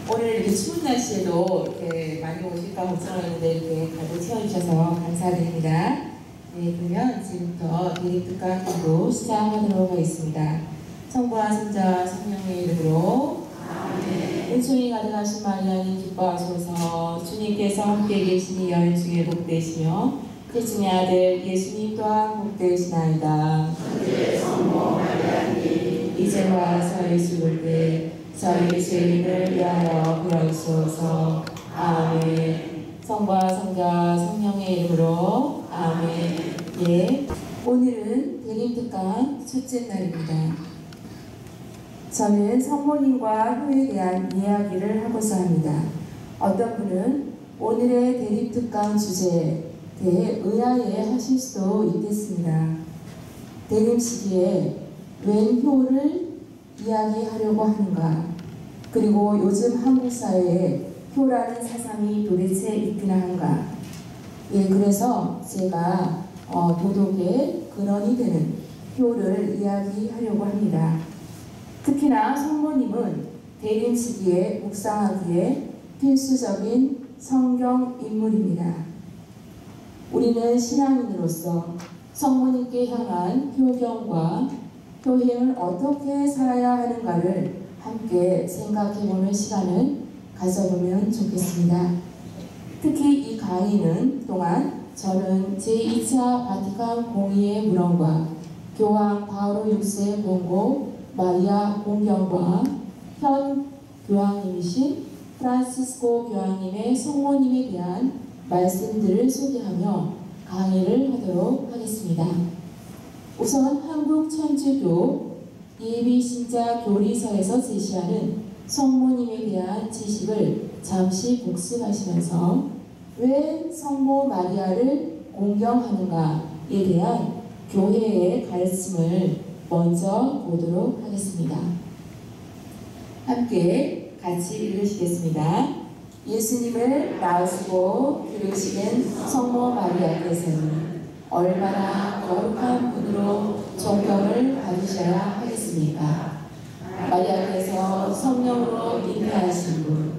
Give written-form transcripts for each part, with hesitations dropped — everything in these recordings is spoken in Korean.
오늘 이렇게 추운 날씨에도 이렇게 많이 오실까 걱정했는데 이렇게 가득 채워주셔서 감사드립니다. 네, 그러면 지금부터 대립특강 기도 시작하도록 하겠습니다. 성부와 성자와 성령의 이름으로 은총이 가득하신 마리아님 기뻐하소서. 주님께서 함께 계시니 여인 중에 복되시며 태중의 아들 예수님 또한 복되시나이다. 이제와 저희 죽을 때 저희 죄인을 위하여 빌어주소서. 아멘. 성부와 성자 성령의 이름으로 아멘. 예, 오늘은 대림특강 첫째 날입니다. 저는 성모님과 효에 대한 이야기를 하고자 합니다. 어떤 분은 오늘의 대림특강 주제에 대해 의아해 하실 수도 있겠습니다. 대림 시기에 웬 효를 이야기하려고 하는가? 그리고 요즘 한국 사회에 효라는 사상이 도대체 있기나 한가? 예, 그래서 제가 도덕의 근원이 되는 효를 이야기하려고 합니다. 특히나 성모님은 대림 시기에 묵상하기에 필수적인 성경 인물입니다. 우리는 신앙인으로서 성모님께 향한 효경과 효행을 어떻게 살아야 하는가를 함께 생각해보는 시간을 가져보면 좋겠습니다. 특히 이 강의는 동안 저는 제2차 바티칸 공의의 문헌과 교황 바오로 6세 공고 마리아 공경과 현 교황님이신 프란시스코 교황님의 성모님에 대한 말씀들을 소개하며 강의를 하도록 하겠습니다. 우선 한국 천주교 예비신자 교리서에서 제시하는 성모님에 대한 지식을 잠시 복습하시면서 왜 성모 마리아를 공경하는가에 대한 교회의 가르침을 먼저 보도록 하겠습니다. 함께 같이 읽으시겠습니다. 예수님을 낳으시고 기르시는 성모 마리아께서는 얼마나 거룩한 분으로 존경을 받으셔야 하겠습니까? 마리아께서 성령으로 잉태하신 분,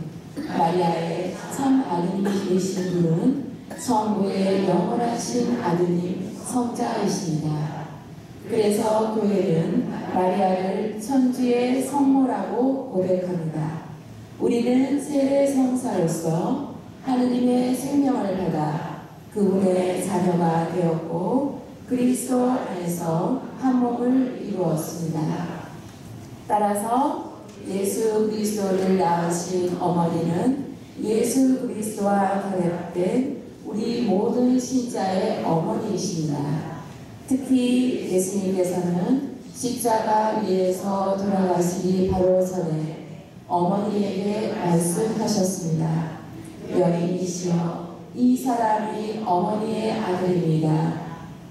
마리아의 참 아드님이 되신 분은 성부의 영원하신 아드님 성자이십니다. 그래서 교회는 마리아를 천주의 성모라고 고백합니다. 우리는 세례 성사로서 하느님의 생명을 받아 그분의 자녀가 되었고 그리스도 안에서 한 몸을 이루었습니다. 따라서 예수 그리스도를 낳으신 어머니는 예수 그리스도와 결합된 우리 모든 신자의 어머니이십니다. 특히 예수님께서는 십자가 위에서 돌아가시기 바로 전에 어머니에게 말씀하셨습니다. 여인이시여, 이 사람이 어머니의 아들입니다.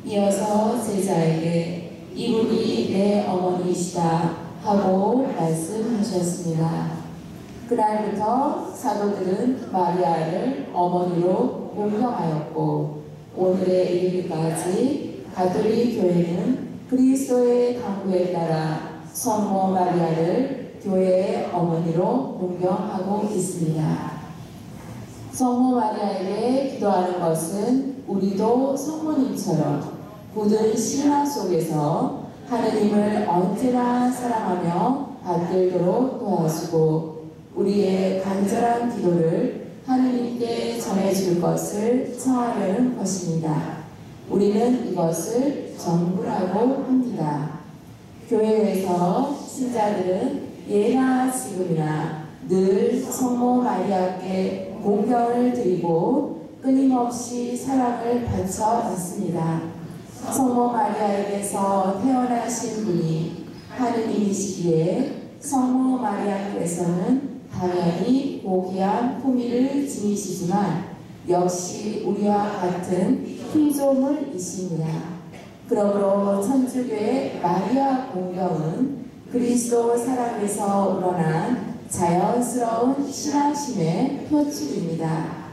이어서 제자에게 이분이 내 어머니이시다 하고 말씀하셨습니다. 그날부터 사도들은 마리아를 어머니로 공경하였고 오늘에 이르기까지 가톨릭 교회는 그리스도의 당부에 따라 성모 마리아를 교회의 어머니로 공경하고 있습니다. 성모 마리아에게 기도하는 것은 우리도 성모님처럼 굳은 신앙 속에서 하느님을 언제나 사랑하며 받들도록 도와주고 우리의 간절한 기도를 하느님께 전해줄 것을 청하려는 것입니다. 우리는 이것을 전부라고 합니다. 교회에서 신자들은 예나 지금이나 늘 성모 마리아께 공경을 드리고 끊임없이 사랑을 바쳐왔습니다. 성모 마리아에게서 태어나신 분이 하느님이시기에 성모 마리아께서는 당연히 고귀한 품위를 지니시지만 역시 우리와 같은 피조물이십니다. 그러므로 천주교의 마리아 공경은 그리스도 사랑에서 우러난 자연스러운 신앙심의 표출입니다.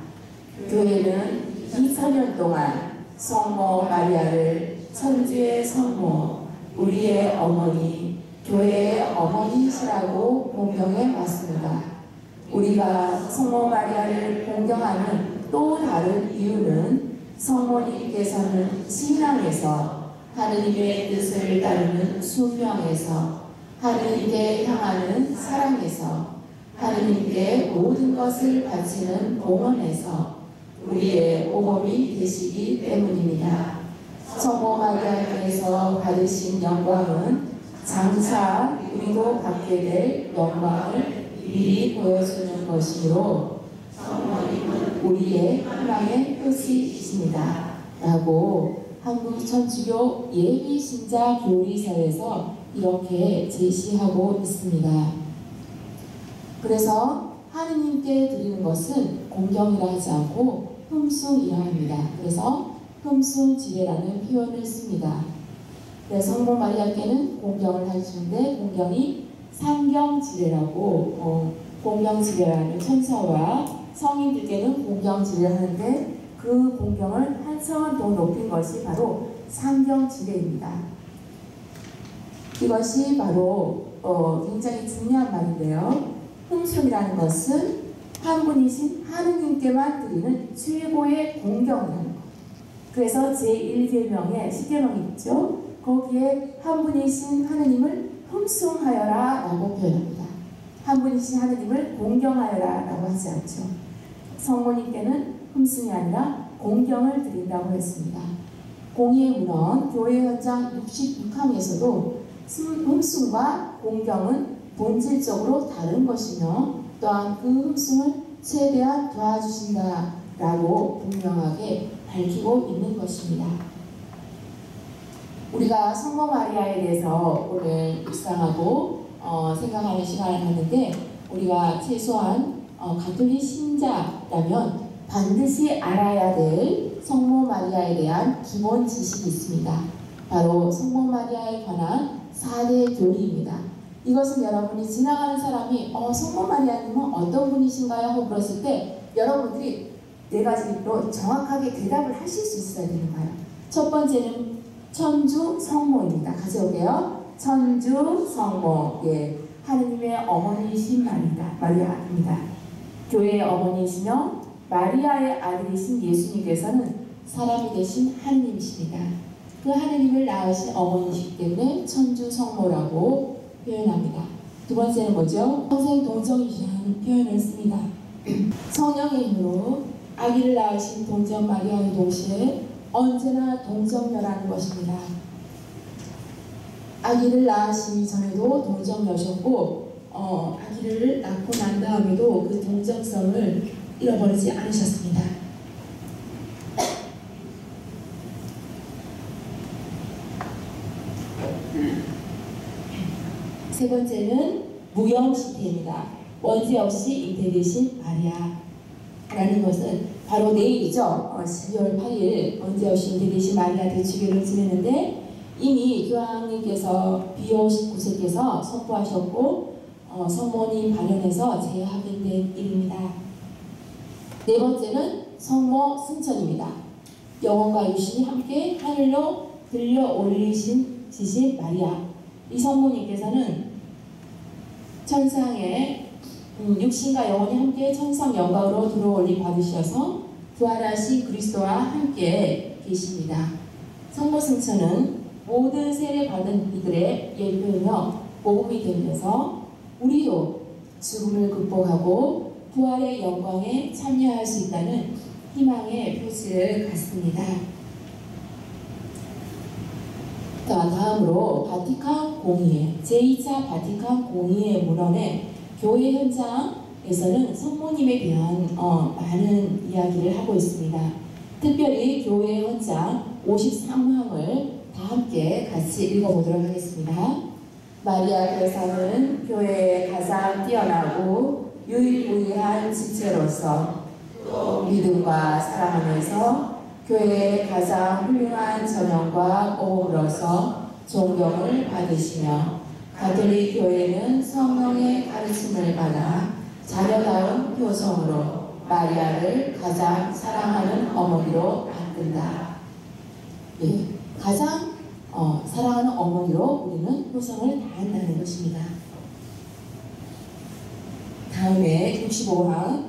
교회는 2000년 동안 성모 마리아를 천주의 성모, 우리의 어머니, 교회의 어머니시라고 공경해 왔습니다. 우리가 성모 마리아를 공경하는 또 다른 이유는 성모님께서는 신앙에서, 하느님의 뜻을 따르는 순명에서, 하느님께 향하는 사랑에서, 하느님께 모든 것을 바치는 봉헌에서 우리의 모범이 되시기 때문입니다. 성모 마리아께서 받으신 영광은 장차 우리도 받게 될 영광을 미리 보여주는 것이므로 성모님은 우리의 희망의 표시이십니다. 라고 한국 천주교 예비신자 교리서에서 이렇게 제시하고 있습니다. 그래서 하느님께 드리는 것은 공경이라 하지 않고 흠숭이라 합니다. 그래서 흠숭지례라는 표현을 씁니다. 그래서 성모 마리아께는 공경을 하시는데 공경이 상경지례라고 공경지례라는 천사와 성인들께는 공경지례를 하는데 그 공경을 한 차원 더 높인 것이 바로 상경지례입니다. 이것이 바로 굉장히 중요한 말인데요. 흠숭이라는 것은 한 분이신 하느님께만 드리는 최고의 공경이라는 것. 그래서 제1계명에 10계명이 있죠. 거기에 한 분이신 하느님을 흠숭하여라 라고 표현합니다. 한 분이신 하느님을 공경하여라 라고 하지 않죠. 성모님께는 흠숭이 아니라 공경을 드린다고 했습니다. 공의의 문헌 교회 현장 66항에서도 흠숭과 공경은 본질적으로 다른 것이며 또한 그 흠숭을 최대한 도와주신다 라고 분명하게 밝히고 있는 것입니다. 우리가 성모 마리아에 대해서 오늘 묵상하고 생각하는 시간을 갖는데 우리가 최소한 가톨릭 신자라면 반드시 알아야 될 성모 마리아에 대한 기본 지식이 있습니다. 바로 성모 마리아에 관한 4대 교리입니다. 이것은 여러분이 지나가는 사람이 성모 마리아님은 어떤 분이신가요? 하고 물었을 때 여러분들이 4가지로 정확하게 대답을 하실 수 있어야 되는 거예요. 첫 번째는 천주 성모입니다. 같이 볼게요. 천주 성모, 하느님의 어머니이신 마리아입니다. 교회의 어머니이시며 마리아의 아들이신 예수님께서는 사람이 되신 하느님이십니다. 그 하느님을 낳으신 어머니이시기 때문에 천주 성모라고 표현합니다. 두 번째는 뭐죠? 평생 동정이시라는 표현을 씁니다. 성령의 힘으로 아기를 낳으신 동정 마리아의 동시에 언제나 동정녀라는 것입니다. 아기를 낳으시기 전에도 동정녀셨고 아기를 낳고 난 다음에도 그 동정성을 잃어버리지 않으셨습니다. 세 번째는 무형시태입니다. 원죄 없이 잉태되신 마리아라는 것은 바로 내일이죠. 12월 8일 원죄 없이 잉태되신 마리아 대축일을 지내는데 이미 교황님께서 비오 19세께서 선포하셨고 성모님 발현해서 재확인된 일입니다. 네 번째는 성모 승천입니다. 영혼과 육신이 함께 하늘로 들려 올리신 지신 마리아. 이 성모님께서는 천상에 육신과 영혼이 함께 천상 영광으로 들어올림 받으셔서 부활하신 그리스도와 함께 계십니다. 성모 승천은 모든 세례 받은 이들의 예표이며 복음이 되면서 우리도 죽음을 극복하고 부활의 영광에 참여할 수 있다는 희망의 표시를 갖습니다. 자, 다음으로 바티칸 공의회, 제2차 바티칸 공의회 문헌에 교회 현장에서는 성모님에 대한 많은 이야기를 하고 있습니다. 특별히 교회 현장 53항을 다 함께 같이 읽어보도록 하겠습니다. 마리아께서는 교회의 가장 뛰어나고 유일무이한 지체로서 또 믿음과 사랑 안에서 교회의 가장 훌륭한 전형과 모범으로서 존경을 받으시며 가톨릭 교회는 성령의 가르침을 받아 자녀다운 표성으로 마리아를 가장 사랑하는 어머니로 만든다. 가장 사랑하는 어머니로 우리는 표성을 다한다는 것입니다. 다음에 65항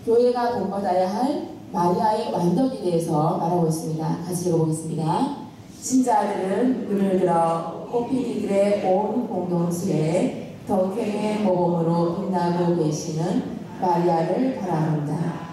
교회가 본받아야 할 마리아의 완덕에 대해서 말하고 있습니다. 같이 읽어보겠습니다. 신자들은 눈을 들어 꽃핀 이들의 온 공동체에 덕행의 모범으로 빛나고 계시는 마리아를 바라본다.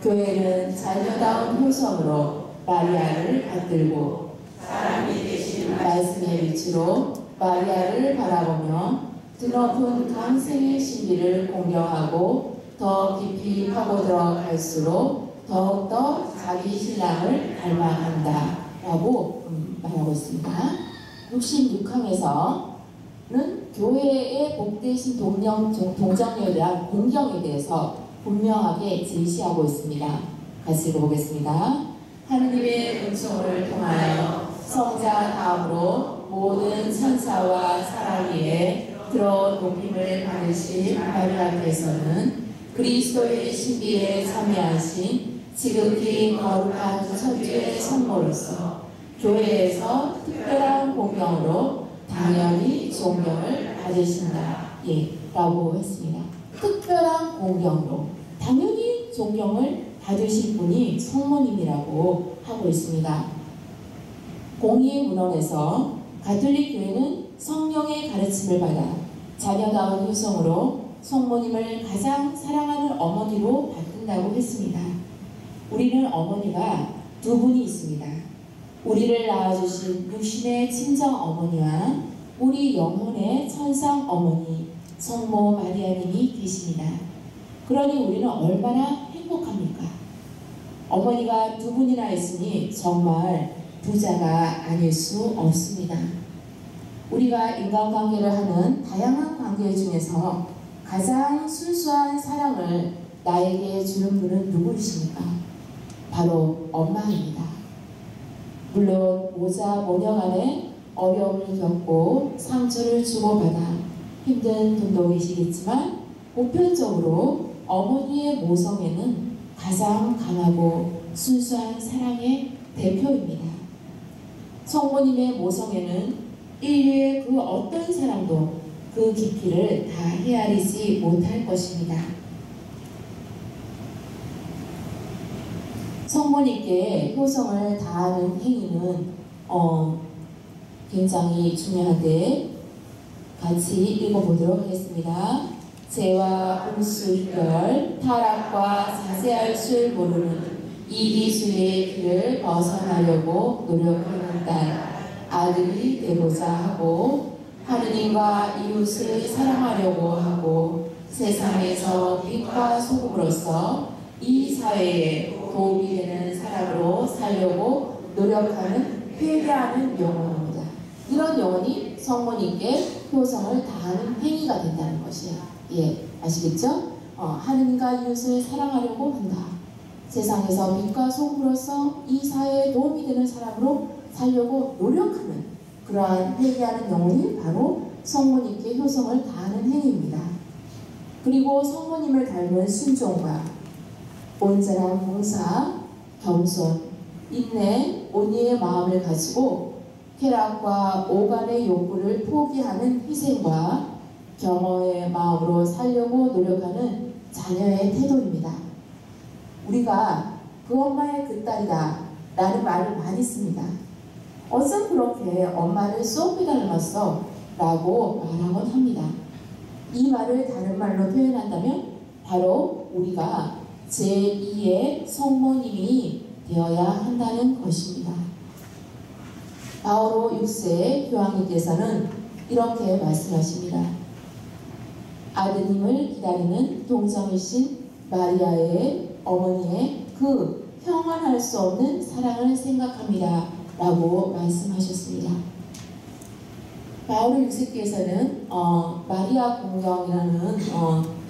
교회는 자녀다운 효성으로 마리아를 받들고 사람이 되신 말씀의 빛으로 마리아를 바라보며 드높은 강생의 신비를 공경하고 더 깊이 파고들어 갈수록 더욱더 자기 신랑을 닮아간다 라고 말하고 있습니다. 66항에서는 교회의 복되신 동정녀에 대한 공경에 대해서 분명하게 제시하고 있습니다. 같이 읽어보겠습니다. 하느님의 은총을 통하여 성자 다음으로 모든 천사와 사람 위에 들어 높임을 받으신 마리아께서는 그리스도의 신비에 참여하신 지극히 거룩한 천주의 성모로서 교회에서 특별한 공경으로 당연히 존경을 받으신다. 라고 했습니다. 특별한 공경으로 당연히 존경을 받으실 분이 성모님이라고 하고 있습니다. 공의의 문헌에서 가톨릭 교회는 성령의 가르침을 받아 자녀다운 효성으로 성모님을 가장 사랑하는 어머니로 받든다고 했습니다. 우리는 어머니가 두 분이 있습니다. 우리를 낳아주신 육신의 친정 어머니와 우리 영혼의 천상 어머니 성모 마리아님이 계십니다. 그러니 우리는 얼마나 행복합니까? 어머니가 두 분이나 있으니 정말 부자가 아닐 수 없습니다. 우리가 인간관계를 하는 다양한 관계 중에서 가장 순수한 사랑을 나에게 주는 분은 누구이십니까? 바로 엄마입니다. 물론 모자 모녀 간에 어려움을 겪고 상처를 주고받아 힘든 분도 계시겠지만 보편적으로 어머니의 모성애는 가장 강하고 순수한 사랑의 대표입니다. 성모님의 모성애는 인류의 그 어떤 사람도 그 깊이를 다 헤아리지 못할 것입니다. 성모님께 효성을 다하는 행위는 굉장히 중요한데 같이 읽어보도록 하겠습니다. 죄와 홍수별, 타락과 자세할 줄 모르는 이기수의 길을 벗어나려고 노력하는 딸, 아들이 되고자 하고 하느님과 이웃을 사랑하려고 하고 세상에서 빛과 소금으로서 이 사회에 도움이 되는 사람으로 살려고 노력하는 회개하는 영혼입니다. 이런 영혼이 성모님께 효성을 다하는 행위가 된다는 것이에요. 아시겠죠? 하느님과 이웃을 사랑하려고 한다. 세상에서 빛과 소금으로서 이 사회에 도움이 되는 사람으로 살려고 노력하는 그러한 회개하는 영혼이 바로 성모님께 효성을 다하는 행위입니다. 그리고 성모님을 닮은 순종과 온전한 봉사, 겸손, 인내, 온유의 마음을 가지고 쾌락과 오간의 욕구를 포기하는 희생과 겸허의 마음으로 살려고 노력하는 자녀의 태도입니다. 우리가 그 엄마의 그 딸이다 라는 말을 많이 씁니다. 어쩜 그렇게 엄마를 쏙 닮았어 라고 말하곤 합니다. 이 말을 다른 말로 표현한다면 바로 우리가 제2의 성모님이 되어야 한다는 것입니다. 바오로 6세 교황님께서는 이렇게 말씀하십니다. 아드님을 기다리는 동정이신 마리아의 어머니의 그 평안할 수 없는 사랑을 생각합니다. 라고 말씀하셨습니다. 바오로 6세께서는 마리아 공경이라는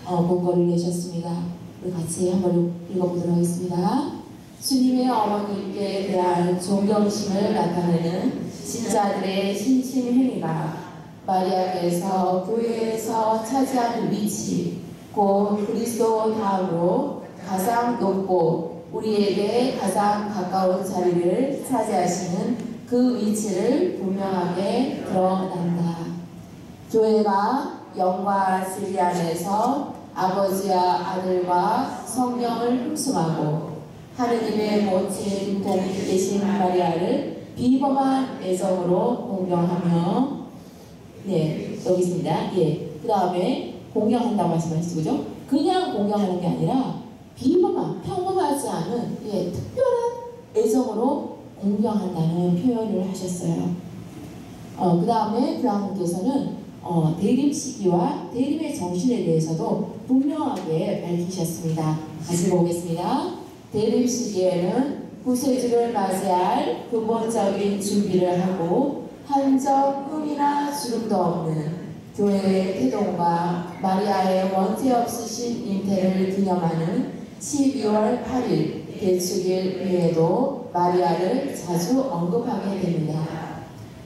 본거를 내셨습니다. 우리 같이 한번 읽어보도록 하겠습니다. 주님의 어머니께 대한 존경심을 나타내는 신자들의 신심 행위가 마리아께서 교회에서 차지하는 위치, 곧 그리스도 다음으로 가장 높고 우리에게 가장 가까운 자리를 차지하시는 그 위치를 분명하게 드러난다. 교회가 영과 진리 안에서 아버지와 아들과 성령을 흠숭하고 하느님의 모친 동이 계신 마리아를 비범한 애정으로 공경하며, 네, 여기 있습니다. 예, 그 다음에 공경한다고 말씀하시죠, 그죠? 그냥 공경하는 게 아니라 비범한, 평범하지 않은, 예, 특별한 애정으로 공경한다는 표현을 하셨어요. 그 다음에 교황님께서는 대림 시기와 대림의 정신에 대해서도 분명하게 밝히셨습니다. 다시 보겠습니다. 대림 시기에는 구세주를 맞이할 근본적인 준비를 하고 한적 흠이나 주름도 없는 교회의 태동과 마리아의 원죄 없으신 잉태를 기념하는 12월 8일 대축일 외에도 마리아를 자주 언급하게 됩니다.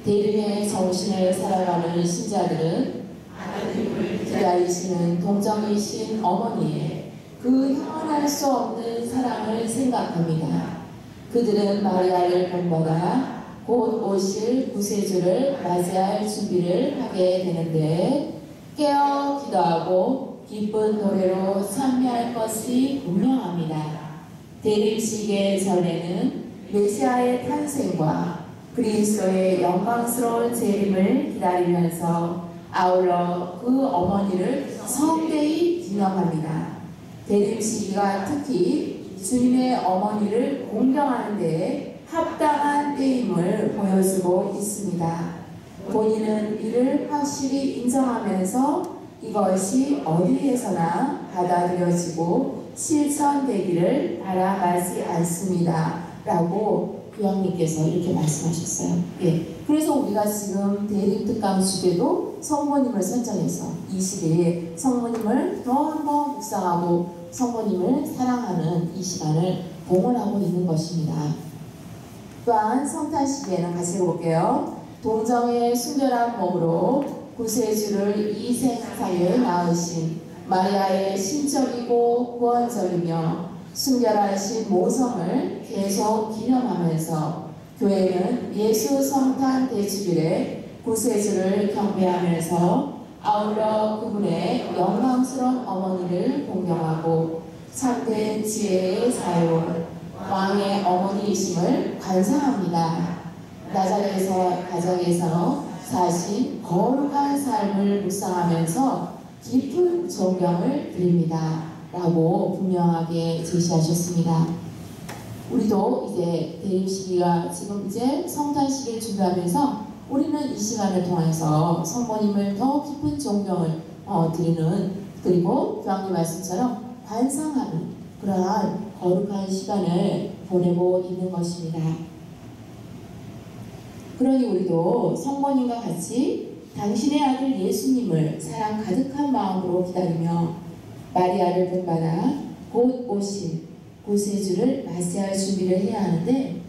대림의 정신을 살아가는 신자들은 하나님을 기다리시는 동정이신 어머니의 그 형언할 수 없는 사랑을 생각합니다. 그들은 마리아를 본받아 곧 오실 구세주를 맞이할 준비를 하게 되는데 깨어 기도하고 기쁜 노래로 참여할 것이 분명합니다. 대림식의 전에는 메시아의 탄생과 그리스도의 영광스러운 재림을 기다리면서 아울러 그 어머니를 성대히 기념합니다. 대림 시기가 특히 주님의 어머니를 공경하는 데 합당한 때임을 보여주고 있습니다. 본인은 이를 확실히 인정하면서 이것이 어디에서나 받아들여지고 실천되기를 바라지 않습니다. 라고 교황님께서 이렇게 말씀하셨어요. 예. 그래서 우리가 지금 대림특강 주제도 성모님을 선정해서 이 시대에 성모님을 더 한번 묵상하고 성모님을 사랑하는 이 시간을 봉헌하고 있는 것입니다. 또한 성탄 시기에는 같이 읽어볼게요. 동정의 순결한 몸으로 구세주를 이 세상에 낳으신 마리아의 신적이고 구원적이며 순결하신 모성을 계속 기념하면서 교회는 예수 성탄 대축일에 구세주를 경배하면서 아울러 그분의 영광스러운 어머니를 공경하고 참된 지혜의 사용, 왕의 어머니이심을 관상합니다. 나자렛 가정에서 사신 거룩한 삶을 묵상하면서 깊은 존경을 드립니다. 라고 분명하게 제시하셨습니다. 우리도 이제 대림 시기가 지금 이제 성탄 시기를 준비하면서 우리는 이 시간을 통해서 성모님을 더 깊은 존경을 드리는, 그리고 교황님 말씀처럼 관상하는 그러한 거룩한 시간을 보내고 있는 것입니다. 그러니 우리도 성모님과 같이 당신의 아들 예수님을 사랑 가득한 마음으로 기다리며 마리아를 본받아 곧 오실 구세주를 맞이할 준비를 해야 하는데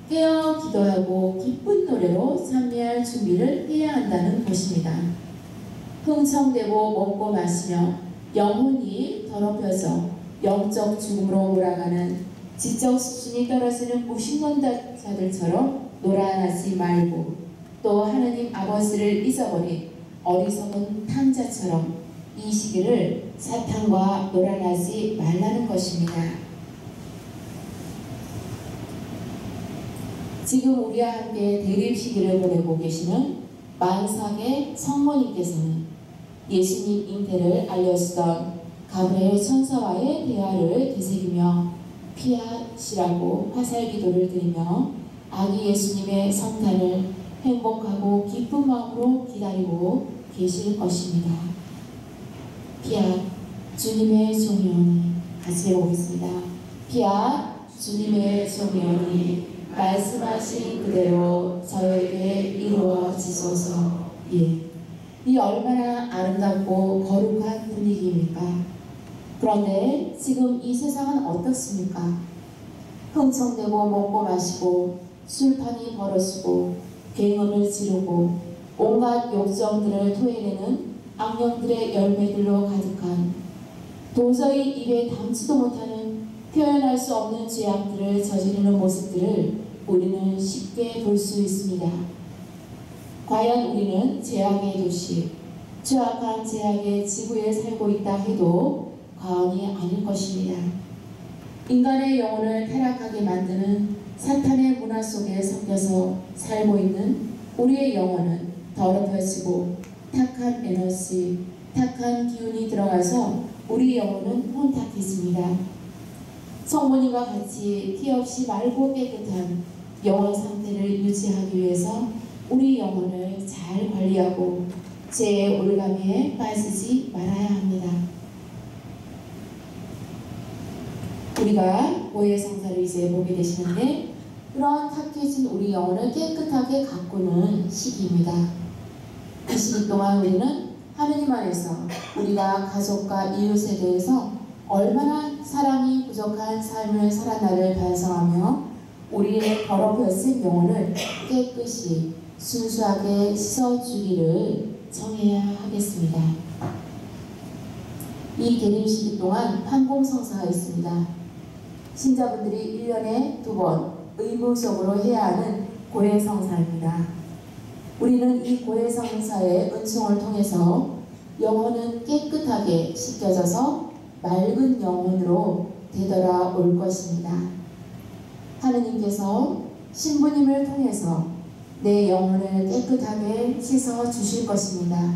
깨어 기도하고 기쁜 노래로 참여할 준비를 해야 한다는 것입니다. 흥청대고 먹고 마시며 영혼이 더럽혀져 영적 죽음으로 몰아가는 지적 수준이 떨어지는 무신론자들처럼 노란하지 말고 또 하느님 아버지를 잊어버린 어리석은 탕자처럼 이 시기를 사탄과 노란하지 말라는 것입니다. 지금 우리와 함께 대림 시기를 보내고 계시는 만삭의 성모님께서는 예수님 잉태를 알려주던 가브리엘 천사와의 대화를 되새기며 피아시라고 화살 기도를 드리며 아기 예수님의 성탄을 행복하고 기쁜 마음으로 기다리고 계실 것입니다. 피아 주님의 종이오니, 같이 해보겠습니다. 피아 주님의 종이오니 말씀하신 그대로 저에게 이루어지소서. 예. 이 얼마나 아름답고 거룩한 분위기입니까? 그런데 지금 이 세상은 어떻습니까? 흥청대고 먹고 마시고 술판이 벌어지고 굉음을 지르고 온갖 욕정들을 토해내는 악령들의 열매들로 가득한, 도저히 입에 담지도 못하는 표현할 수 없는 죄악들을 저지르는 모습들을 우리는 쉽게 볼 수 있습니다. 과연 우리는 죄악의 도시, 추악한 죄악의 지구에 살고 있다 해도 과언이 아닐 것입니다. 인간의 영혼을 타락하게 만드는 사탄의 문화 속에 섞여서 살고 있는 우리의 영혼은 더럽혀지고 탁한 에너지, 탁한 기운이 들어가서 우리 영혼은 혼탁해집니다. 성모님과 같이 티 없이 맑고 깨끗한 영혼 상태를 유지하기 위해서 우리 영혼을 잘 관리하고 죄의 올가미에 빠지지 말아야 합니다. 우리가 고해성사를 이제 보게 되시는데 그런 탁해진 우리 영혼을 깨끗하게 가꾸는 시기입니다. 이 시기 동안 우리는 하느님 안에서 우리가 가족과 이웃에 대해서 얼마나 사랑이 부족한 삶을 살았나를 반성하며 우리의 더럽혀진 영혼을 깨끗이 순수하게 씻어주기를 정해야 하겠습니다. 이 계림 시기 동안 판공성사가 있습니다. 신자분들이 1년에 2번 의무적으로 해야 하는 고해성사입니다. 우리는 이 고해성사의 은총을 통해서 영혼은 깨끗하게 씻겨져서 맑은 영혼으로 되돌아올 것입니다. 하느님께서 신부님을 통해서 내 영혼을 깨끗하게 씻어 주실 것입니다.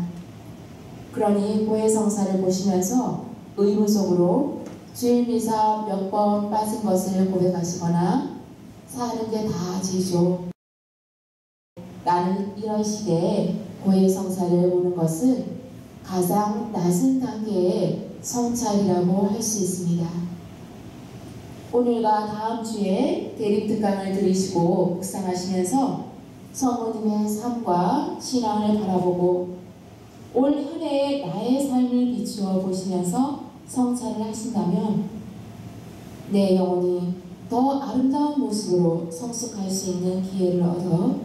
그러니 고해성사를 보시면서 의무적으로 주일미사 몇 번 빠진 것을 고백하시거나 사는 게 다 죄죠. 나는 이런 시대에 고해성사를 보는 것은 가장 낮은 단계의 성찰이라고 할 수 있습니다. 오늘과 다음 주에 대립특강을 들으시고 묵상하시면서 성모님의 삶과 신앙을 바라보고 올 한 해의 나의 삶을 비추어 보시면서 성찰을 하신다면 내 영혼이 더 아름다운 모습으로 성숙할 수 있는 기회를 얻어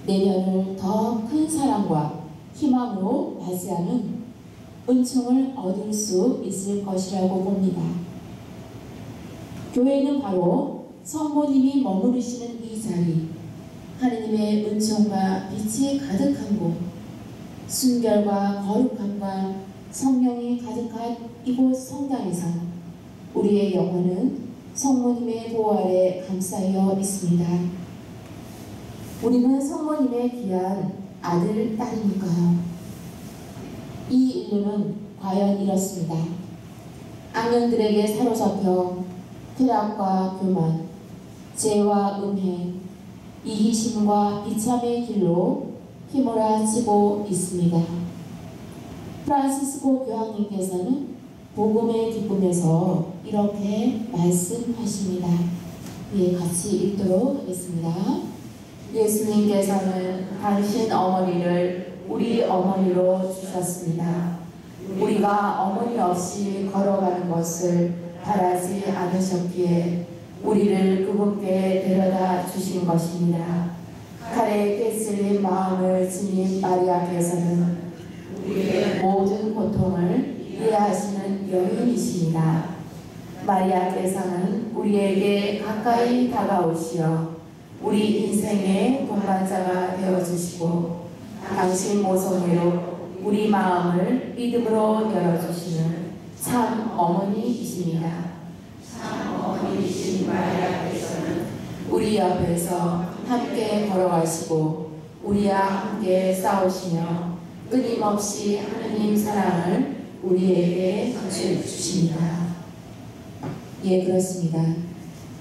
내년을 더 큰 사랑과 희망으로 맞이하는 은총을 얻을 수 있을 것이라고 봅니다. 교회는 바로 성모님이 머무르시는 이 자리, 하느님의 은총과 빛이 가득한 곳, 순결과 거룩함과 성령이 가득한 이곳 성당에서 우리의 영혼은 성모님의 보호 아래 감싸여 있습니다. 우리는 성모님의 귀한 아들, 딸이니까요. 이 인류는 과연 이렇습니다. 악령들에게 사로잡혀 쾌락과 교만, 죄와 음행, 이기심과 비참의 길로 휘몰아치고 있습니다. 프란시스코 교황님께서는 복음의 기쁨에서 이렇게 말씀하십니다. 예, 같이 읽도록 하겠습니다. 예수님께서는 당신 어머니를 우리 어머니로 주셨습니다. 우리가 어머니 없이 걸어가는 것을 바라지 않으셨기에 우리를 그분께 데려다 주신 것입니다. 칼에 깨슬린 마음을 지닌 마리아께서는 우리의 모든 고통을 이해하시는 여인이십니다. 마리아께서는 우리에게 가까이 다가오시어 우리 인생의 동반자가 되어주시고 당신 모성애로 우리 마음을 믿음으로 열어주시는 참 어머니이십니다. 참 어머니이신 마리아께서는 우리 옆에서 함께 걸어가시고 우리와 함께 싸우시며 끊임없이 하느님 사랑을 우리에게 전해주십니다. 예, 그렇습니다.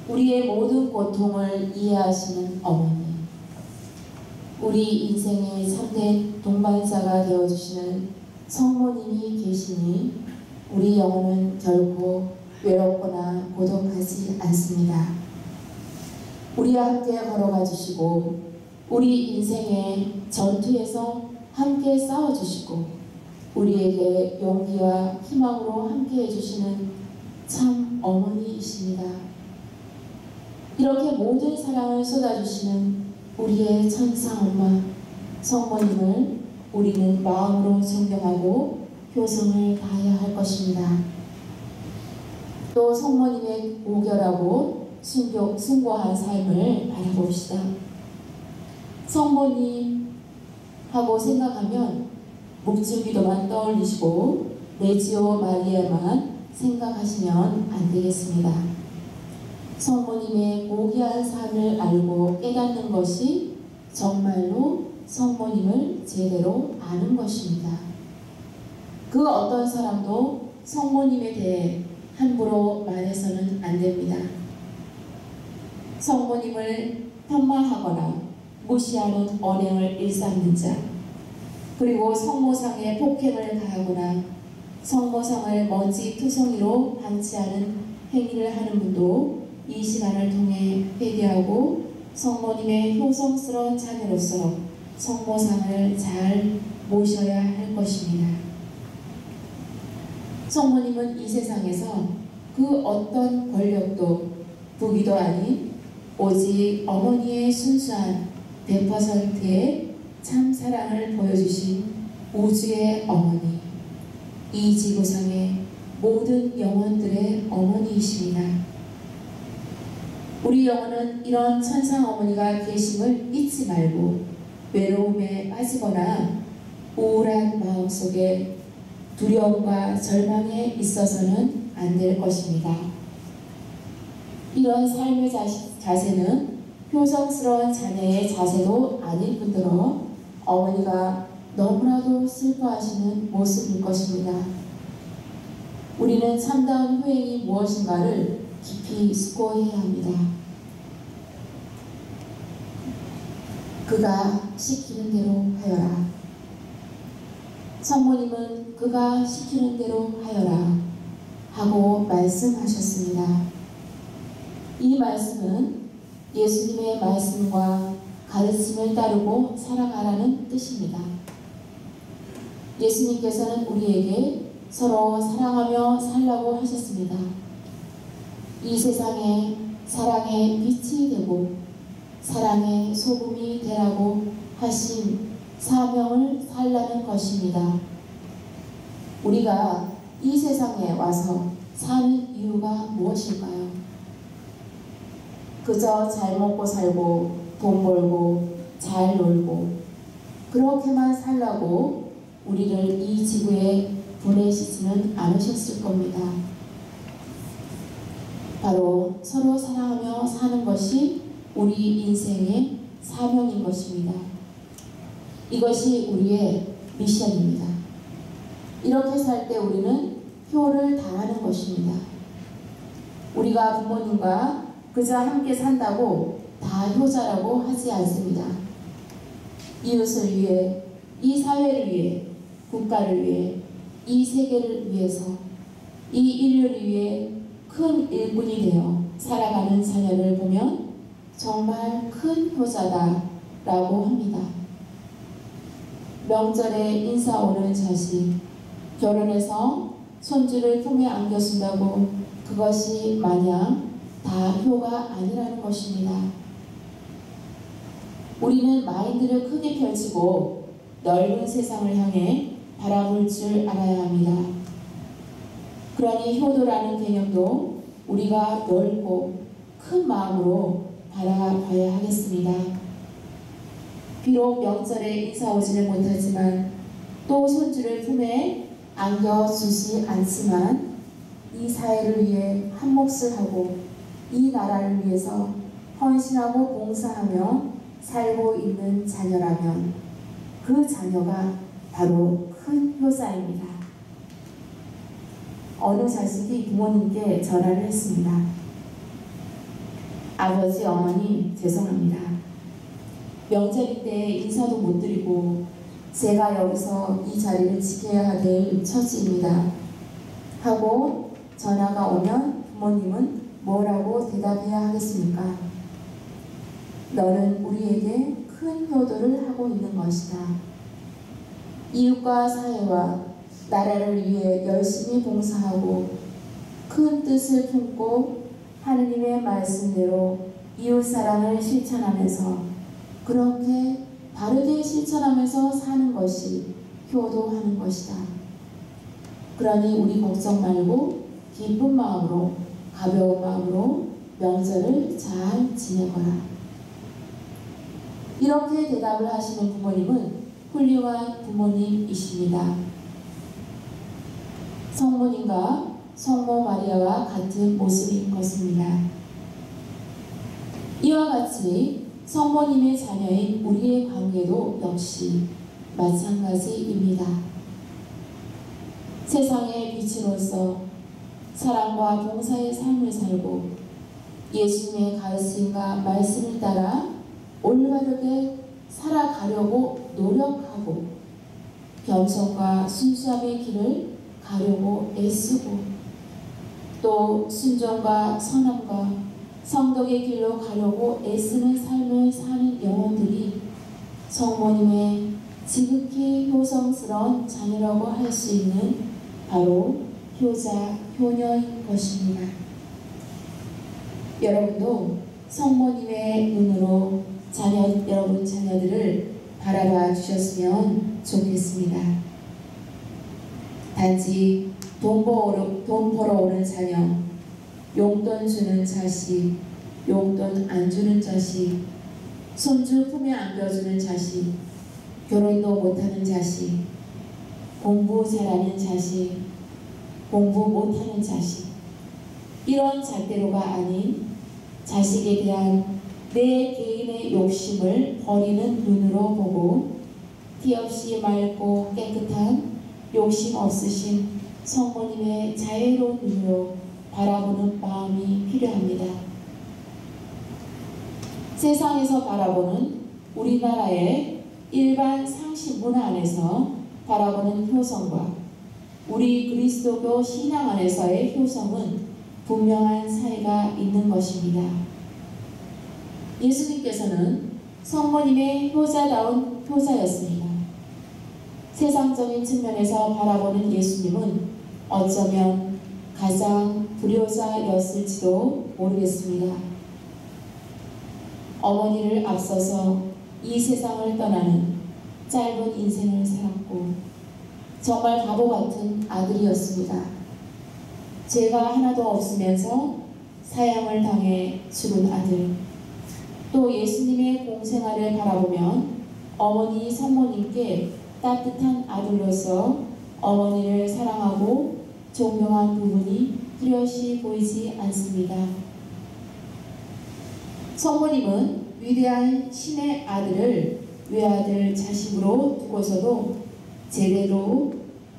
우리의 모든 고통을 이해하시는 어머니, 우리 인생의 참된 동반자가 되어주시는 성모님이 계시니 우리 영혼은 결코 외롭거나 고독하지 않습니다. 우리와 함께 걸어가 주시고 우리 인생의 전투에서 함께 싸워주시고 우리에게 용기와 희망으로 함께 해주시는 참 어머니이십니다. 이렇게 모든 사랑을 쏟아주시는 우리의 천사 엄마 성모님을 우리는 마음으로 존경하고 효성을 다해야 할 것입니다. 또 성모님의 오결하고 숭고한 삶을 바라봅시다. 성모님 하고 생각하면 묵주기도만 떠올리시고 레지오 마리아만 생각하시면 안 되겠습니다. 성모님의 고귀한 삶을 알고 깨닫는 것이 정말로 성모님을 제대로 아는 것입니다. 그 어떤 사람도 성모님에 대해 함부로 말해서는 안 됩니다. 성모님을 폄하하거나 무시하는 언행을 일삼는 자, 그리고 성모상에 폭행을 가하거나 성모상을 먼지투성이로 방치하는 행위를 하는 분도 이 시간을 통해 회개하고 성모님의 효성스러운 자녀로서 성모상을 잘 모셔야 할 것입니다. 성모님은 이 세상에서 그 어떤 권력도 부귀도 아닌 오직 어머니의 순수한 100%의 참 사랑을 보여주신 우주의 어머니, 이 지구상의 모든 영혼들의 어머니이십니다. 우리 영혼은 이런 천상 어머니가 계심을 잊지 말고 외로움에 빠지거나 우울한 마음속에 두려움과 절망에 있어서는 안 될 것입니다. 이런 삶의 자세는 효성스러운 자녀의 자세도 아닐 뿐더러 어머니가 너무나도 슬퍼하시는 모습일 것입니다. 우리는 참다운 후행이 무엇인가를 깊이 숙고해야 합니다. 그가 시키는 대로 하여라. 성모님은 그가 시키는 대로 하여라 하고 말씀하셨습니다. 이 말씀은 예수님의 말씀과 가르침을 따르고 살아가라는 뜻입니다. 예수님께서는 우리에게 서로 사랑하며 살라고 하셨습니다. 이 세상에 사랑의 빛이 되고 사랑의 소금이 되라고 하신 사명을 살라는 것입니다. 우리가 이 세상에 와서 사는 이유가 무엇일까요? 그저 잘 먹고 살고 돈 벌고 잘 놀고 그렇게만 살라고 우리를 이 지구에 보내시지는 않으셨을 겁니다. 바로 서로 사랑하며 사는 것이 우리 인생의 사명인 것입니다. 이것이 우리의 미션입니다. 이렇게 살 때 우리는 효를 다하는 것입니다. 우리가 부모님과 그저 함께 산다고 다 효자라고 하지 않습니다. 이웃을 위해, 이 사회를 위해, 국가를 위해, 이 세계를 위해서, 이 인류를 위해 큰 일꾼이 되어 살아가는 자녀를 보면 정말 큰 효자다라고 합니다. 명절에 인사 오는 자식, 결혼해서 손주를 품에 안겨준다고 그것이 마냥 다 효가 아니라는 것입니다. 우리는 마인드를 크게 펼치고 넓은 세상을 향해 바라볼 줄 알아야 합니다. 그러니 효도라는 개념도 우리가 넓고 큰 마음으로 바라봐야 하겠습니다. 비록 명절에 인사 오지는 못하지만 또 손주를 품에 안겨주지 않지만 이 사회를 위해 한 몫을 하고 이 나라를 위해서 헌신하고 봉사하며 살고 있는 자녀라면 그 자녀가 바로 큰 효자입니다. 어느 자식이 부모님께 전화를 했습니다. 아버지, 어머니 죄송합니다. 명절인데 인사도 못 드리고 제가 여기서 이 자리를 지켜야 될 처지입니다. 하고 전화가 오면 부모님은 뭐라고 대답해야 하겠습니까? 너는 우리에게 큰 효도를 하고 있는 것이다. 이웃과 사회와 나라를 위해 열심히 봉사하고 큰 뜻을 품고 하느님의 말씀대로 이웃사랑을 실천하면서 그렇게 바르게 실천하면서 사는 것이 효도하는 것이다. 그러니 우리 걱정 말고 기쁜 마음으로 가벼운 마음으로 명절을 잘 지내거라. 이렇게 대답을 하시는 부모님은 훌륭한 부모님이십니다. 성모님과 성모 마리아와 같은 모습인 것입니다. 이와 같이 성모님의 자녀인 우리의 관계도 역시 마찬가지입니다. 세상의 빛으로서 사랑과 봉사의 삶을 살고 예수님의 가르침과 말씀을 따라 올바르게 살아가려고 노력하고 겸손과 순수함의 길을 가려고 애쓰고 또 순종과 선함과 성덕의 길로 가려고 애쓰는 삶을 사는 영혼들이 성모님의 지극히 효성스러운 자녀라고 할 수 있는 바로 효자, 효녀인 것입니다. 여러분도 성모님의 눈으로 여러분 자녀들을 바라봐 주셨으면 좋겠습니다. 단지 돈 벌어 오는 자녀, 용돈 주는 자식, 용돈 안 주는 자식, 손주 품에 안겨주는 자식, 결혼도 못하는 자식, 공부 잘하는 자식, 공부 못하는 자식, 이런 잣대로가 아닌 자식에 대한 내 개인의 욕심을 버리는 눈으로 보고 티 없이 맑고 깨끗한 욕심 없으신 성모님의 자애로운 눈으로 바라보는 마음이 필요합니다. 세상에서 바라보는 우리나라의 일반 상식 문화 안에서 바라보는 효성과 우리 그리스도교 신앙 안에서의 효성은 분명한 차이가 있는 것입니다. 예수님께서는 성모님의 효자다운 효자였습니다. 세상적인 측면에서 바라보는 예수님은 어쩌면 가장 불효자였을지도 모르겠습니다. 어머니를 앞서서 이 세상을 떠나는 짧은 인생을 살았고 정말 바보 같은 아들이었습니다. 죄가 하나도 없으면서 사형을 당해 죽은 아들. 또 예수님의 공생활을 바라보면 어머니 성모님께 따뜻한 아들로서 어머니를 사랑하고 존경한 부분이 뚜렷이 보이지 않습니다. 성모님은 위대한 신의 아들을 외아들 자식으로 두고서도 제대로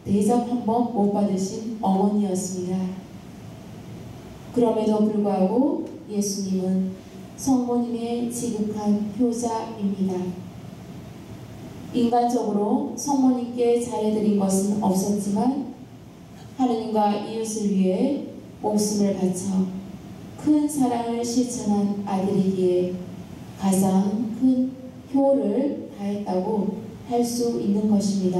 대접 한 번 못 받으신 어머니였습니다. 그럼에도 불구하고 예수님은 성모님의 지극한 효자입니다. 인간적으로 성모님께 잘해드린 것은 없었지만 하느님과 이웃을 위해 목숨을 바쳐 큰 사랑을 실천한 아들이기에 가장 큰 효를 다했다고 할 수 있는 것입니다.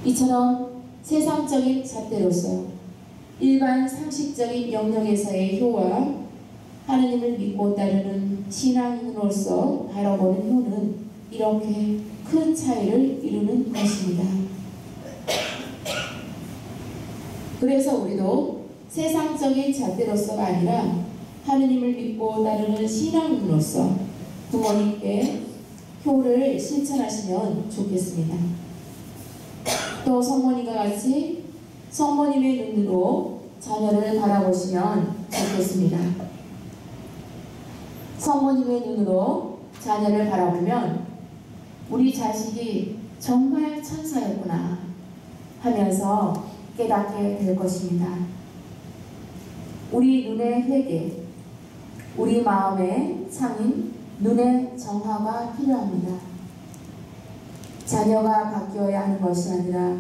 이처럼 세상적인 잣대로서 일반 상식적인 영역에서의 효와 하느님을 믿고 따르는 신앙인으로서 바라보는 효는 이렇게 큰 차이를 이루는 것입니다. 그래서 우리도 세상적인 잣대로서가 아니라 하느님을 믿고 따르는 신앙인으로서 부모님께 효를 실천하시면 좋겠습니다. 또 성모님과 같이 성모님의 눈으로 자녀를 바라보시면 좋겠습니다. 성모님의 눈으로 자녀를 바라보면 우리 자식이 정말 천사였구나 하면서 깨닫게 될 것입니다. 우리 눈의 회개, 우리 마음의 창인 눈의 정화가 필요합니다. 자녀가 바뀌어야 하는 것이 아니라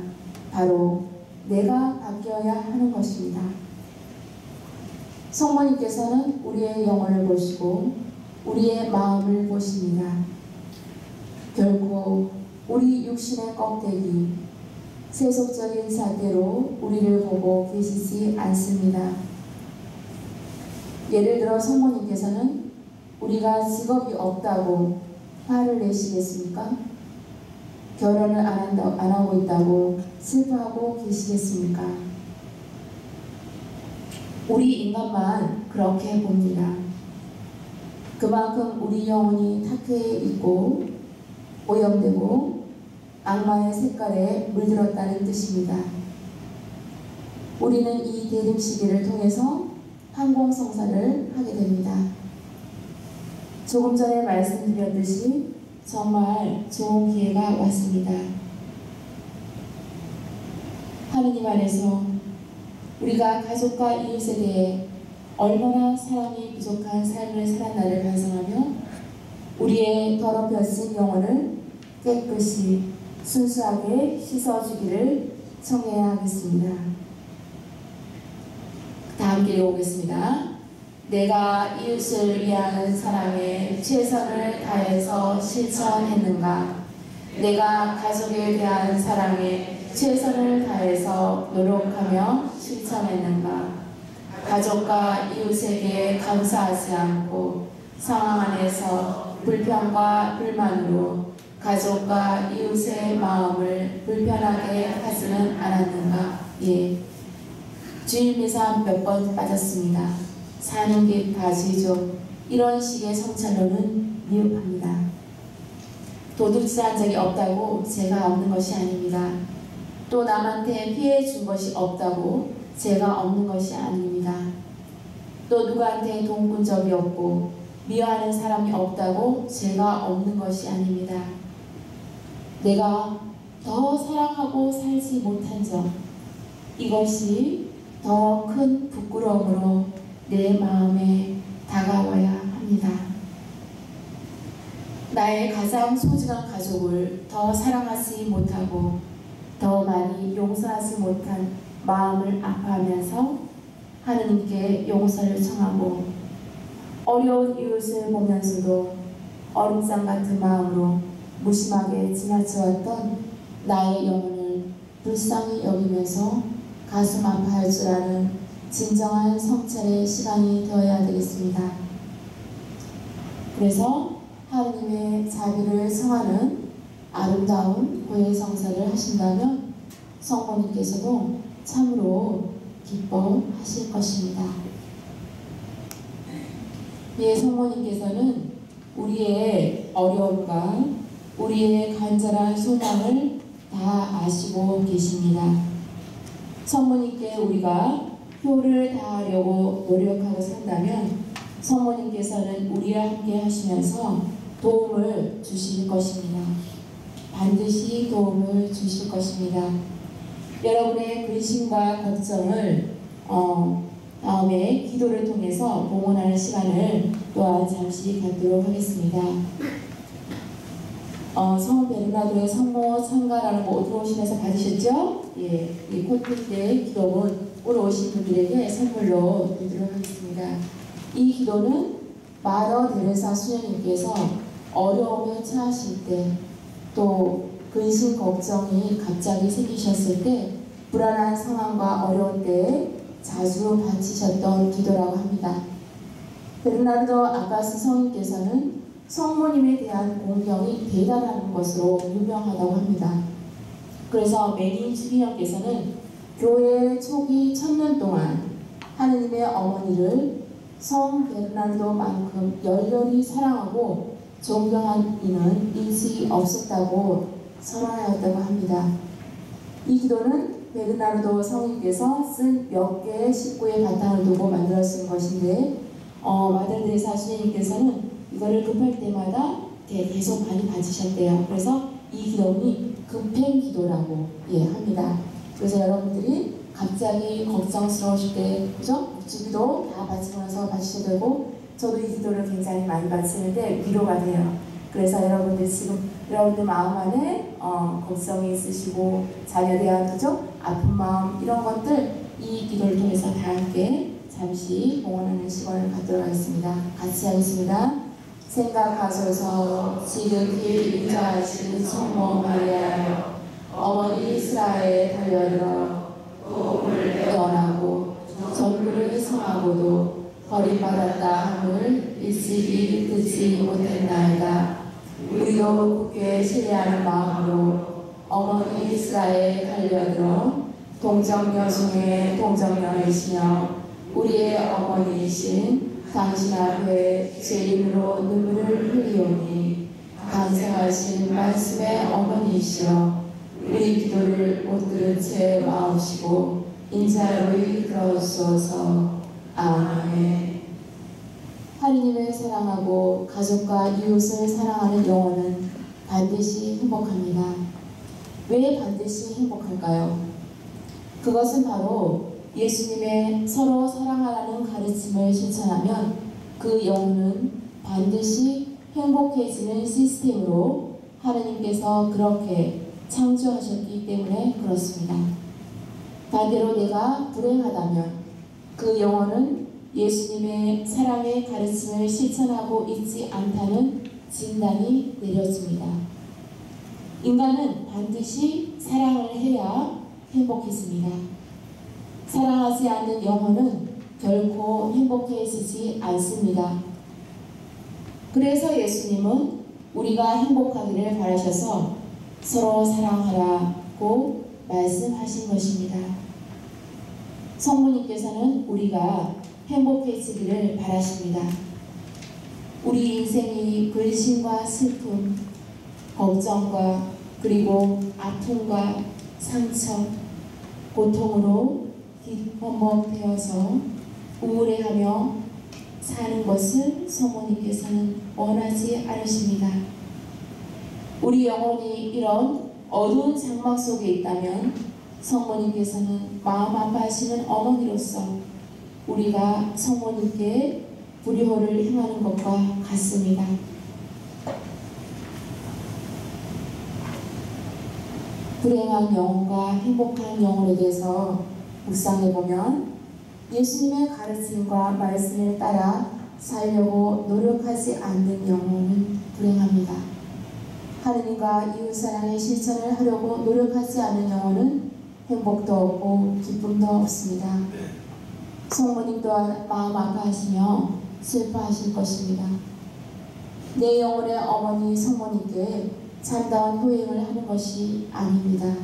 바로 내가 바뀌어야 하는 것입니다. 성모님께서는 우리의 영혼을 보시고 우리의 마음을 보십니다. 결코 우리 육신의 껍데기, 세속적인 잣대로 우리를 보고 계시지 않습니다. 예를 들어 성모님께서는 우리가 직업이 없다고 화를 내시겠습니까? 결혼을 안 하고 있다고 슬퍼하고 계시겠습니까? 우리 인간만 그렇게 봅니다. 그만큼 우리 영혼이 탁해에 있고 오염되고 악마의 색깔에 물들었다는 뜻입니다. 우리는 이 대림 시기를 통해서 항공성사를 하게 됩니다. 조금 전에 말씀드렸듯이 정말 좋은 기회가 왔습니다. 하느님 안에서 우리가 가족과 이웃에 대해 얼마나 사랑이 부족한 삶을 살았나를 반성하며 우리의 더럽혀진 영혼을 깨끗이 순수하게 씻어주기를 청해야 하겠습니다. 다 함께 읽어보겠습니다. 내가 이웃을 위하는 사랑에 최선을 다해서 실천했는가? 내가 가족에 대한 사랑에 최선을 다해서 노력하며 실천했는가? 가족과 이웃에게 감사하지 않고 상황 안에서 불평과 불만으로 가족과 이웃의 마음을 불편하게 하지는 않았는가? 예. 주일 미사 몇 번 빠졌습니다. 사는 게 바지죠. 이런 식의 성찰로는 미흡합니다. 도둑질한 적이 없다고 제가 없는 것이 아닙니다. 또 남한테 피해 준 것이 없다고 제가 없는 것이 아닙니다. 또 누구한테 돈 꾼 적이 없고 미워하는 사람이 없다고 제가 없는 것이 아닙니다. 내가 더 사랑하고 살지 못한 점, 이것이 더 큰 부끄러움으로 내 마음에 다가와야 합니다. 나의 가장 소중한 가족을 더 사랑하지 못하고 더 많이 용서하지 못한 마음을 아파하면서 하느님께 용서를 청하고 어려운 이웃을 보면서도 얼음장 같은 마음으로 무심하게 지나쳐왔던 나의 영혼을 불쌍히 여기면서 가슴 아파할 줄 아는 진정한 성찰의 시간이 되어야 되겠습니다. 그래서 하느님의 자비를 청하는 아름다운 고해성사를 하신다면 성모님께서도 참으로 기뻐하실 것입니다. 예, 성모님께서는 우리의 어려움과 우리의 간절한 소망을 다 아시고 계십니다. 성모님께 우리가 효를 다하려고 노력하고 산다면 성모님께서는 우리와 함께 하시면서 도움을 주실 것입니다. 반드시 도움을 주실 것입니다. 여러분의 근심과 걱정을 다음에 기도를 통해서 봉헌하는 시간을 또한 잠시 갖도록 하겠습니다. 성 베르나르도의 성모 참가라는 거 들어오시면서 받으셨죠? 예, 이 콘텐츠의 기도문 오늘 오신 분들에게 선물로 드리도록 하겠습니다. 이 기도는 마더 데레사 수녀님께서 어려움에 처하실 때, 또 근심 걱정이 갑자기 생기셨을 때, 불안한 상황과 어려운 때에 자주 바치셨던 기도라고 합니다. 베르나르도 아가스 성인께서는 성모님에 대한 공경이 대단한 것으로 유명하다고 합니다. 그래서 메닌 주기령께서는 교회 초기 1000년 동안 하느님의 어머니를 성 베르나르도만큼 열렬히 사랑하고 존경한 이는 일찍이 없었다고 선언하였다고 합니다. 이 기도는 베르나르도 성인께서 쓴 몇 개의 식구의 바탕을 두고 만들어진 것인데 마더 데레사 수녀님께서는 이거를 급할 때마다 계속 많이 받으셨대요. 그래서 이 기도문이 급행 기도라고 합니다. 그래서 여러분들이 갑자기 걱정스러우실 때, 그죠? 주기도 다 바치면서 바치셔도 되고, 저도 이 기도를 굉장히 많이 바치는데 위로가 돼요. 그래서 여러분들 지금 여러분들 마음 안에 걱정이 있으시고 자녀에 대한, 그죠? 아픈 마음 이런 것들 이 기도를 통해서 다 함께 잠시 봉헌하는 시간을 갖도록 하겠습니다. 같이 하겠습니다. 생각하소서 지극히 인자하신 성모 마리아여, 어머니 이스라엘에 달려들어 도움을 떠나고 전부를 성하고도 버림받았다 함을 일찍이 듣지 못했나이다. 우리도 굳게 신뢰하는 마음으로 어머니 이스라엘에 달려들어 동정녀 중에 동정녀이시며 우리의 어머니이신 당신 앞에 죄인으로 눈물을 흘리오니 강생하신 말씀의 어머니이시여 우리 기도를 못 들은 채 마옵시고 인자로 이끌어주소서. 아멘. 하느님을 사랑하고 가족과 이웃을 사랑하는 영혼은 반드시 행복합니다. 왜 반드시 행복할까요? 그것은 바로 예수님의 서로 사랑하라는 가르침을 실천하면 그 영혼은 반드시 행복해지는 시스템으로 하느님께서 그렇게 창조하셨기 때문에 그렇습니다. 반대로 내가 불행하다면 그 영혼은 예수님의 사랑의 가르침을 실천하고 있지 않다는 진단이 내려집니다. 인간은 반드시 사랑을 해야 행복해집니다. 사랑하지 않는 영혼은 결코 행복해지지 않습니다. 그래서 예수님은 우리가 행복하기를 바라셔서 서로 사랑하라고 말씀하신 것입니다. 성모님께서는 우리가 행복해지기를 바라십니다. 우리 인생이 근심과 슬픔, 걱정과 그리고 아픔과 상처, 고통으로 뒷범벅되어서 우울해하며 사는 것을 성모님께서는 원하지 않으십니다. 우리 영혼이 이런 어두운 장막 속에 있다면 성모님께서는 마음 아파하시는 어머니로서 우리가 성모님께 불효를 행하는 것과 같습니다. 불행한 영혼과 행복한 영혼에 대해서 묵상해보면 예수님의 가르침과 말씀을 따라 살려고 노력하지 않는 영혼은 불행합니다. 하느님과 이웃사랑의 실천을 하려고 노력하지 않는 영혼은 행복도 없고 기쁨도 없습니다. 성모님 또한 마음 아파하시며 슬퍼하실 것입니다. 내 영혼의 어머니 성모님께 참다운 효행을 하는 것이 아닙니다.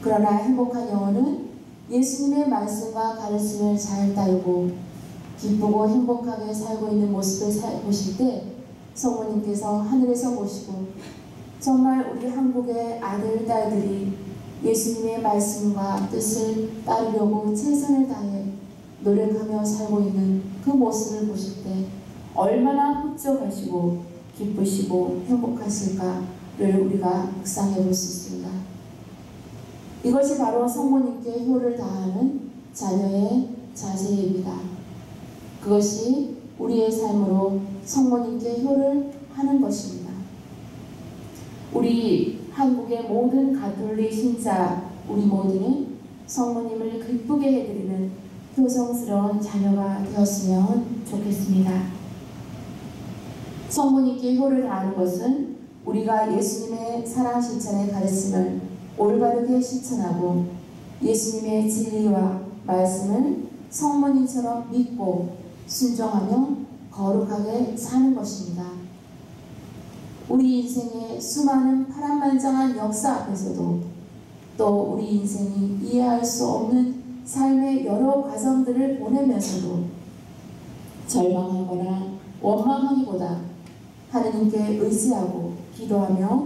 그러나 행복한 영혼은 예수님의 말씀과 가르침을 잘 따르고 기쁘고 행복하게 살고 있는 모습을 보실 때 성모님께서 하늘에서 보시고 정말 우리 한국의 아들, 딸들이 예수님의 말씀과 뜻을 따르려고 최선을 다해 노력하며 살고 있는 그 모습을 보실 때 얼마나 흡족하시고 기쁘시고 행복하실까를 우리가 묵상해 볼 수 있습니다. 이것이 바로 성모님께 효를 다하는 자녀의 자세입니다. 그것이 우리의 삶으로 성모님께 효를 하는 것입니다. 우리 한국의 모든 가톨릭 신자 우리 모두는 성모님을 기쁘게 해드리는 효성스러운 자녀가 되었으면 좋겠습니다. 성모님께 효를 다하는 것은 우리가 예수님의 사랑 실천의 가르침을 올바르게 실천하고 예수님의 진리와 말씀을 성모님처럼 믿고 순종하며 거룩하게 사는 것입니다. 우리 인생의 수많은 파란만장한 역사 앞에서도 또 우리 인생이 이해할 수 없는 삶의 여러 과정들을 보내면서도 절망하거나 원망하기보다 하느님께 의지하고 기도하며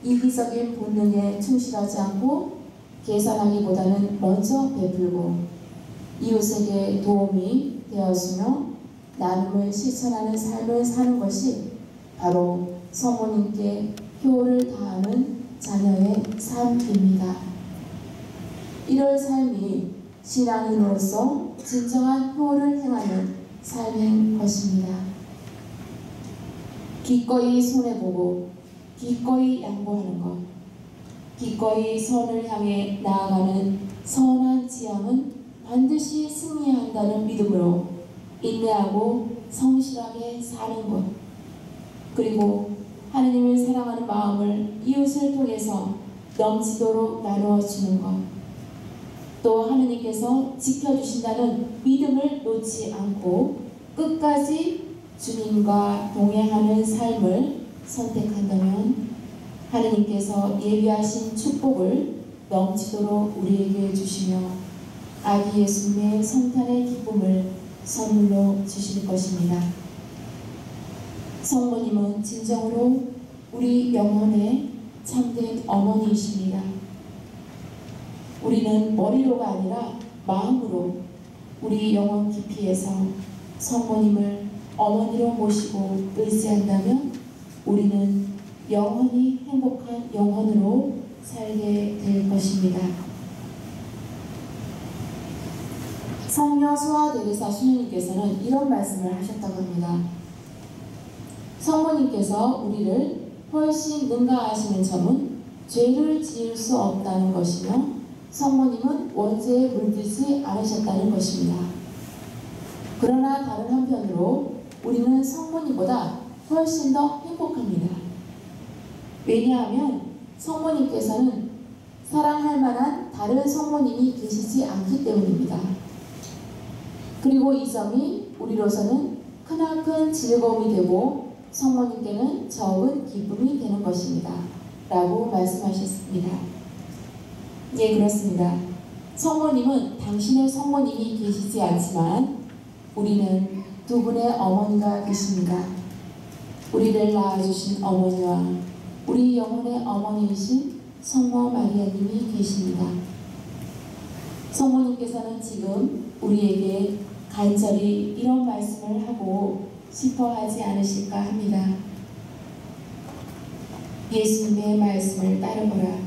이기적인 본능에 충실하지 않고 계산하기보다는 먼저 베풀고 이웃에게 도움이 되어주며 나눔을 실천하는 삶을 사는 것이 바로 성모님께 효를 다하는 자녀의 삶입니다. 이런 삶이 신앙인으로서 진정한 효를 행하는 삶인 것입니다. 기꺼이 손해보고 기꺼이 양보하는 것, 기꺼이 선을 향해 나아가는 선한 지향은 반드시 승리해야 한다는 믿음으로 인내하고 성실하게 사는 것, 그리고 하느님을 사랑하는 마음을 이웃을 통해서 넘치도록 나누어 주는 것, 또 하느님께서 지켜주신다는 믿음을 놓지 않고 끝까지 주님과 동행하는 삶을 선택한다면 하느님께서 예비하신 축복을 넘치도록 우리에게 주시며 아기 예수님의 성탄의 기쁨을 선물로 주실 것입니다. 성모님은 진정으로 우리 영혼의 참된 어머니이십니다. 우리는 머리로가 아니라 마음으로 우리 영혼 깊이에서 성모님을 어머니로 모시고 의지한다면 우리는 영원히 행복한 영혼으로 살게 될 것입니다. 성녀 수아 데레사 수녀님께서는 이런 말씀을 하셨다고 합니다. 성모님께서 우리를 훨씬 능가하시는 점은 죄를 지을 수 없다는 것이며 성모님은 원죄에 물들지 않으셨다는 것입니다. 그러나 다른 한편으로 우리는 성모님보다 훨씬 더 행복합니다. 왜냐하면 성모님께서는 사랑할 만한 다른 성모님이 계시지 않기 때문입니다. 그리고 이 점이 우리로서는 크나큰 즐거움이 되고 성모님께는 적은 기쁨이 되는 것입니다. 라고 말씀하셨습니다. 예, 그렇습니다. 성모님은 당신의 성모님이 계시지 않지만 우리는 두 분의 어머니가 계십니다. 우리를 낳아주신 어머니와 우리 영혼의 어머니이신 성모 마리아님이 계십니다. 성모님께서는 지금 우리에게 간절히 이런 말씀을 하고 싶어 하지 않으실까 합니다. 예수님의 말씀을 따르거라.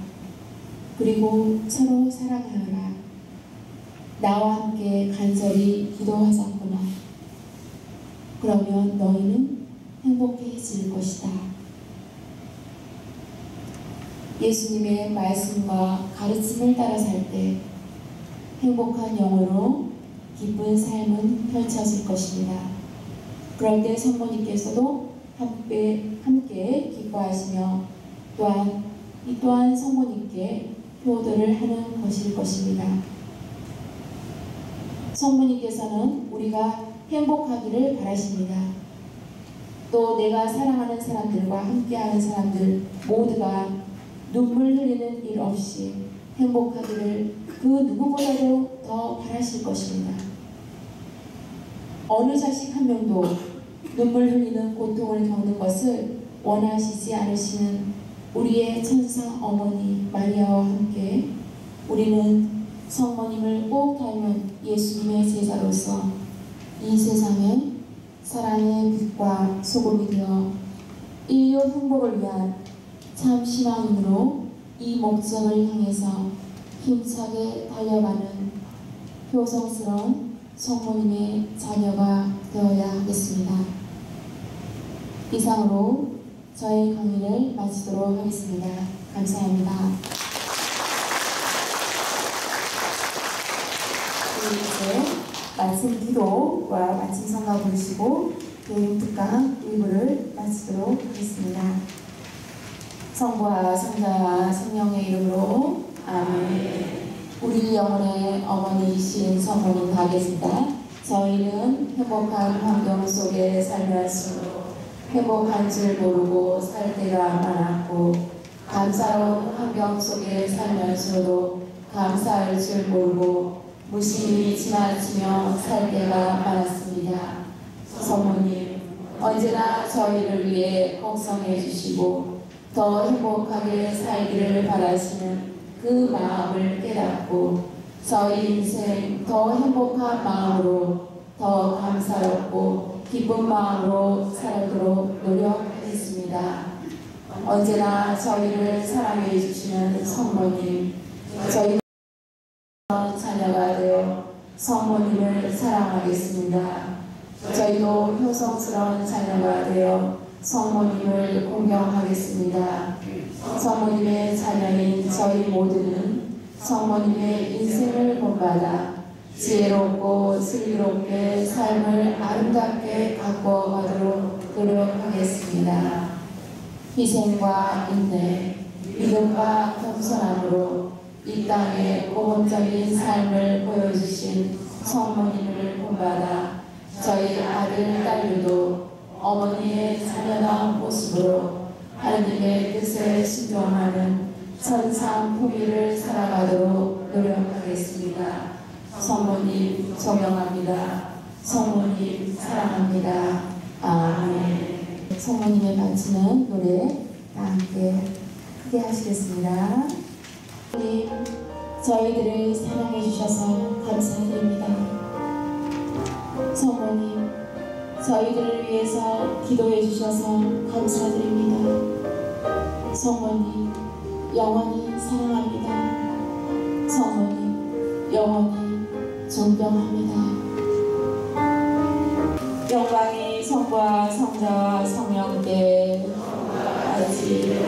그리고 서로 사랑하여라. 나와 함께 간절히 기도하자꾸나. 그러면 너희는 행복해질 것이다. 예수님의 말씀과 가르침을 따라 살 때 행복한 영혼으로 기쁜 삶은 펼쳐질 것입니다. 그럴 때 성모님께서도 함께 기뻐하시며 또한 성모님께 효도를 하는 것일 것입니다. 성모님께서는 우리가 행복하기를 바라십니다. 또 내가 사랑하는 사람들과 함께하는 사람들 모두가 눈물 흘리는 일 없이 행복하기를 그 누구보다도 더 바라실 것입니다. 어느 자식 한 명도 눈물 흘리는 고통을 겪는 것을 원하시지 않으시는 우리의 천사 어머니 마리아와 함께 우리는 성모님을 꼭 닮은 예수님의 제자로서 이 세상에 사랑의 빛과 소금이 되어 인류 행복을 위한 참 신앙인으로 이 목적을 향해서 힘차게 달려가는 효성스러운 성모님의 자녀가 되어야 하겠습니다. 이상으로 저의 강의를 마치도록 하겠습니다. 감사합니다. 이제 말씀 기도와 마침 성가 부르시고 개인 특강 1부를 마치도록 하겠습니다. 성부와 성자와 성령의 이름으로 아멘. 우리 영혼의 어머니이신 성모님 다 계신다. 저희는 행복한 환경 속에 살면서 행복한 줄 모르고 살 때가 많았고 감사로운 환경 속에 살면서도 감사할 줄 모르고 무심히 지나치며 살 때가 많았습니다. 성모님, 언제나 저희를 위해 걱정해 주시고 더 행복하게 살기를 바라시는 그 마음을 깨닫고 저희 인생 더 행복한 마음으로 더 감사롭고 기쁜 마음으로 살도록 노력하겠습니다. 언제나 저희를 사랑해 주시는 성모님, 저희 자녀가 되어 성모님을 사랑하겠습니다. 저희도 효성스러운 자녀가 되어 성모님을 공경하겠습니다. 성모님의 자녀인 저희 모두는 성모님의 인생을 본받아 지혜롭고 슬기롭게 삶을 아름답게 가꿔가도록 노력하겠습니다. 희생과 인내, 믿음과 겸손함으로 이 땅에 모범적인 삶을 보여주신 성모님을 본받아 저희 아들, 딸들도 어머니의 자녀다운 모습으로 하느님의 뜻에 순종하는 천상포기를 살아가도록 노력하겠습니다. 성모님 존경합니다. 성모님 사랑합니다. 아멘. 성모님의 바치는 노래 다 함께 크게 하시겠습니다. 성모님 저희들을 사랑해 주셔서 감사드립니다. 성모님, 저희들을 위해서 기도해 주셔서 감사드립니다. 성모님, 영원히 사랑합니다. 성모님, 영원히 존경합니다. 영광이 성부와 성자와 성령께 아직